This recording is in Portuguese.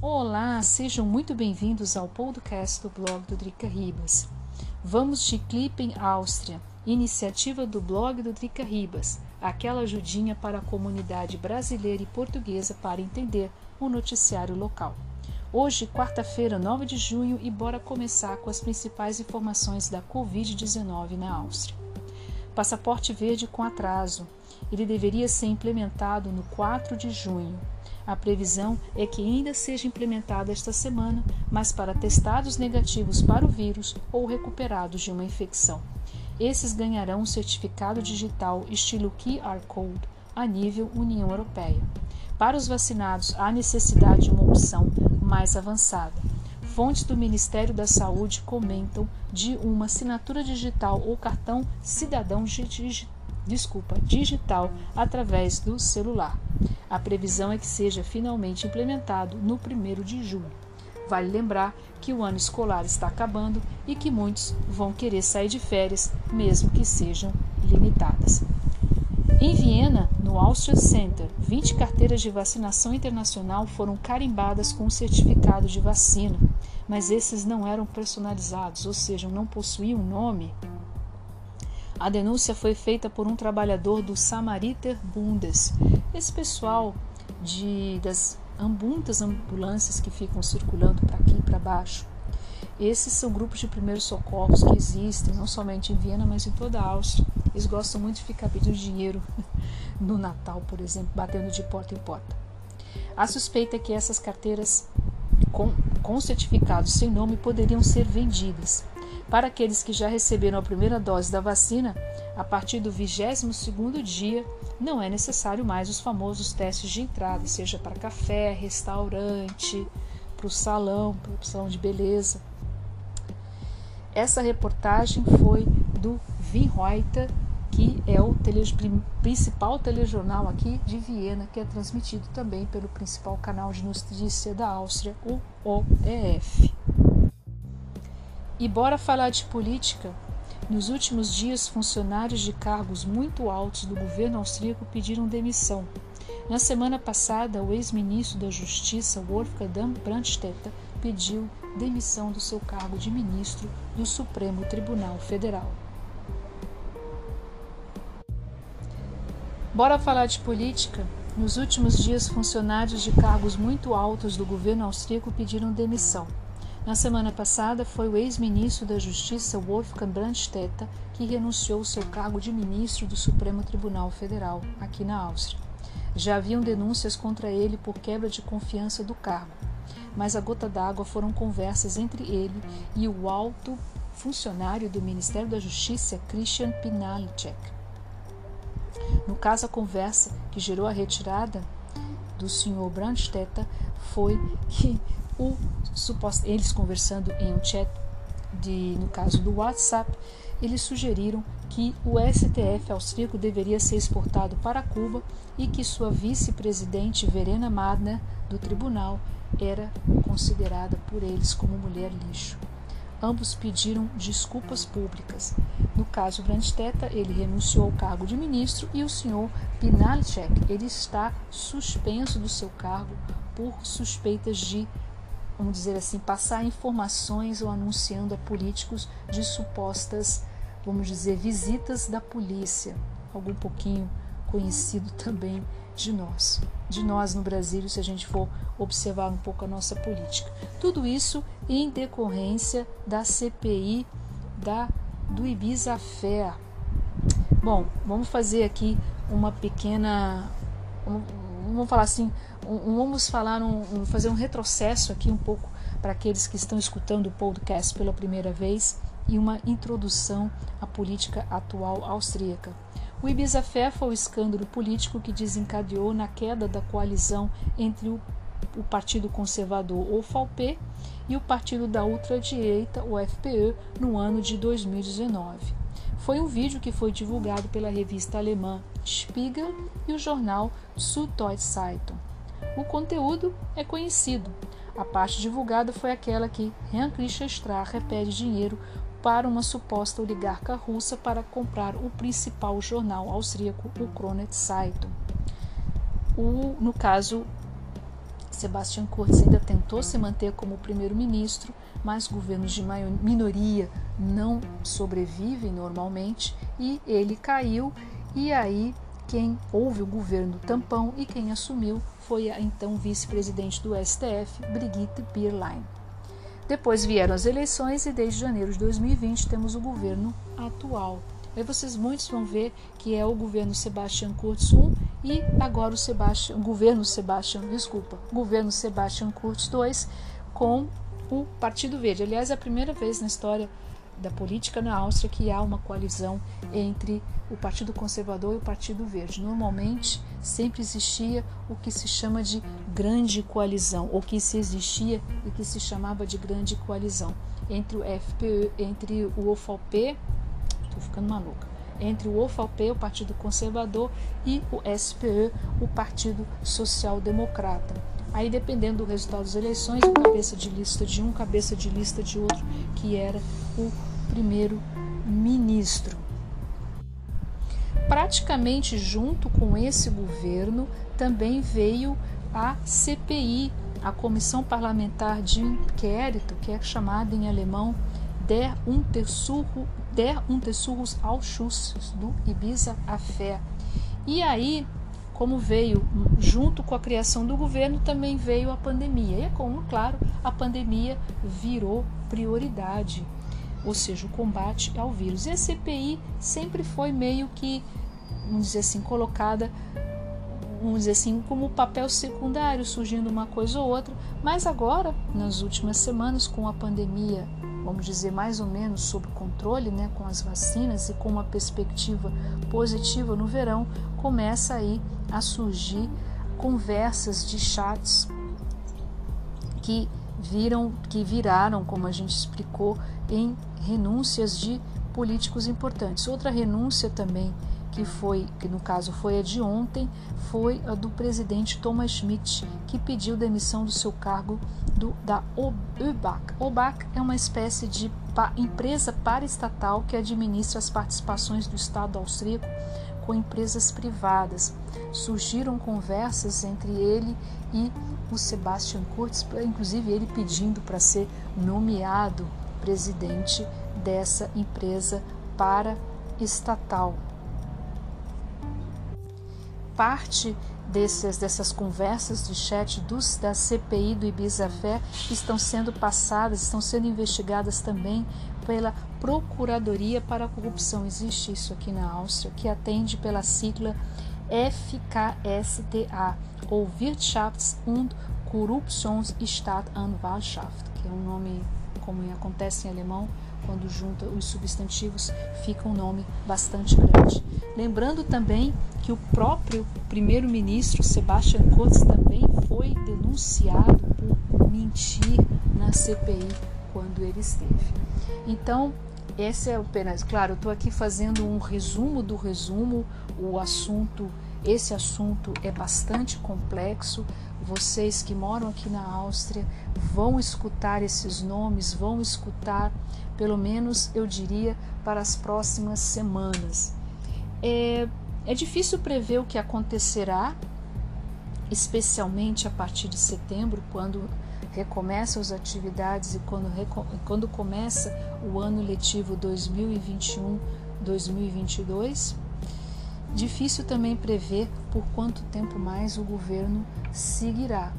Olá, sejam muito bem-vindos ao podcast do blog do Drica Ribas. Vamos de Klippen, Áustria, iniciativa do blog do Drica Ribas, aquela ajudinha para a comunidade brasileira e portuguesa para entender o noticiário local. Hoje, quarta-feira, 9 de junho, e bora começar com as principais informações da Covid-19 na Áustria. Passaporte verde com atraso. Ele deveria ser implementado no 4 de junho. A previsão é que ainda seja implementado esta semana, mas para testados negativos para o vírus ou recuperados de uma infecção. Esses ganharão um certificado digital estilo QR Code a nível União Europeia. Para os vacinados, há necessidade de uma opção mais avançada. Fontes do Ministério da Saúde comentam de uma assinatura digital ou cartão cidadão digital através do celular. A previsão é que seja finalmente implementado no 1º de julho. Vale lembrar que o ano escolar está acabando e que muitos vão querer sair de férias, mesmo que sejam limitadas. Em Viena, no Austria Center, 20 carteiras de vacinação internacional foram carimbadas com um certificado de vacina, mas esses não eram personalizados, ou seja, não possuíam nome. A denúncia foi feita por um trabalhador do Samariter-Bundes. Esse pessoal das muitas ambulâncias que ficam circulando para aqui e para baixo. Esses são grupos de primeiros socorros que existem, não somente em Viena, mas em toda a Áustria. Eles gostam muito de ficar pedindo dinheiro no Natal, por exemplo, batendo de porta em porta. A suspeita é que essas carteiras com certificados sem nome poderiam ser vendidas. Para aqueles que já receberam a primeira dose da vacina, a partir do 22º dia, não é necessário mais os famosos testes de entrada, seja para café, restaurante, para o salão de beleza. Essa reportagem foi do Wien Heute, que é o principal telejornal aqui de Viena, que é transmitido também pelo principal canal de notícia da Áustria, o ORF. E bora falar de política? Nos últimos dias, funcionários de cargos muito altos do governo austríaco pediram demissão. Na semana passada, o ex-ministro da Justiça, Wolfgang Brandstätter, pediu demissão do seu cargo de ministro do Supremo Tribunal Federal. Bora falar de política? Nos últimos dias, funcionários de cargos muito altos do governo austríaco pediram demissão. Na semana passada, foi o ex-ministro da Justiça, Wolfgang Brandstätter, que renunciou ao seu cargo de ministro do Supremo Tribunal Federal, aqui na Áustria. Já haviam denúncias contra ele por quebra de confiança do cargo, mas a gota d'água foram conversas entre ele e o alto funcionário do Ministério da Justiça, Christian Pinalicek. No caso, a conversa que gerou a retirada do Sr. Brandstätter foi que eles conversando em um chat, no caso do WhatsApp, eles sugeriram que o STF austríaco deveria ser exportado para Cuba e que sua vice-presidente Verena Madner, do tribunal, era considerada por eles como mulher lixo. Ambos pediram desculpas públicas. No caso Brandstätter, ele renunciou ao cargo de ministro e o senhor Pinalicek, ele está suspenso do seu cargo por suspeitas de, vamos dizer assim, passar informações ou anunciando a políticos de supostas, vamos dizer, visitas da polícia, algo um pouquinho conhecido também de nós no Brasil, se a gente for observar um pouco a nossa política. Tudo isso em decorrência da CPI do Ibiza Fair. Bom, vamos fazer aqui uma pequena, vamos falar assim, fazer um retrocesso aqui um pouco para aqueles que estão escutando o podcast pela primeira vez e uma introdução à política atual austríaca. O Ibiza Fair foi o escândalo político que desencadeou na queda da coalizão entre o Partido Conservador, o VP, e o Partido da Ultradireita, o FPÖ, no ano de 2019. Foi um vídeo que foi divulgado pela revista alemã Spiegel e o jornal Süddeutsche Zeitung. O conteúdo é conhecido. A parte divulgada foi aquela que Heinz-Christian Strache pede dinheiro para uma suposta oligarca russa para comprar o principal jornal austríaco, o Krone Zeitung. No caso, Sebastian Kurz ainda tentou se manter como primeiro-ministro, mas governos de minoria não sobrevivem normalmente e ele caiu. E aí quem houve o governo tampão e quem assumiu foi a então vice-presidente do STF, Brigitte Bierlein. Depois vieram as eleições e desde janeiro de 2020 temos o governo atual. Aí muitos vão ver que é o governo Sebastian Kurz I e agora o governo Sebastian Kurz II com o Partido Verde. Aliás, é a primeira vez na história da política na Áustria que há uma coalizão entre o Partido Conservador e o Partido Verde. Normalmente sempre existia o que se chama de grande coalizão, ou que se existia e que se chamava de grande coalizão entre o FPÖ, entre o OVP, entre o OVP, o Partido Conservador, e o SPÖ, o Partido Social Democrata. Aí, dependendo do resultado das eleições, um cabeça de lista de um, cabeça de lista de outro, que era o primeiro-ministro. Praticamente junto com esse governo também veio a CPI, a Comissão Parlamentar de Inquérito, que é chamada em alemão Der Untersuchungsausschuss do Ibiza-Affair. E aí, como veio junto com a criação do governo, também veio a pandemia. E é como, claro, a pandemia virou prioridade, ou seja, o combate ao vírus. E a CPI sempre foi meio que, vamos dizer assim, colocada, vamos dizer assim, como papel secundário, surgindo uma coisa ou outra. Mas agora, nas últimas semanas, com a pandemia, vamos dizer, mais ou menos sob controle, né, com as vacinas e com uma perspectiva positiva no verão, começa aí a surgir conversas de chats que viraram, como a gente explicou, em renúncias de políticos importantes. Outra renúncia também que no caso foi a de ontem, foi a do presidente Thomas Schmidt, que pediu demissão do seu cargo da ÖBAG. ÖBAG é uma espécie de empresa paraestatal que administra as participações do Estado austríaco com empresas privadas. Surgiram conversas entre ele e o Sebastian Kurz, inclusive ele pedindo para ser nomeado presidente dessa empresa paraestatal. Parte dessas conversas de chat da CPI do Ibiza-Affair estão sendo investigadas também pela Procuradoria para a Corrupção. Existe isso aqui na Áustria, que atende pela sigla FKSTA, ou Wirtschafts- und Korruptionsstaatsanwaltschaft, que é um nome, como acontece em alemão, quando junta os substantivos, fica um nome bastante grande. Lembrando também que o próprio primeiro-ministro Sebastian Kurz também foi denunciado por mentir na CPI quando ele esteve. Então, esse é apenas, claro, eu estou aqui fazendo um resumo do resumo. Esse assunto é bastante complexo. Vocês que moram aqui na Áustria vão escutar esses nomes, vão escutar, pelo menos eu diria, para as próximas semanas. É difícil prever o que acontecerá, especialmente a partir de setembro, quando recomeçam as atividades e quando começa o ano letivo 2021-2022. Difícil também prever por quanto tempo mais o governo seguirá.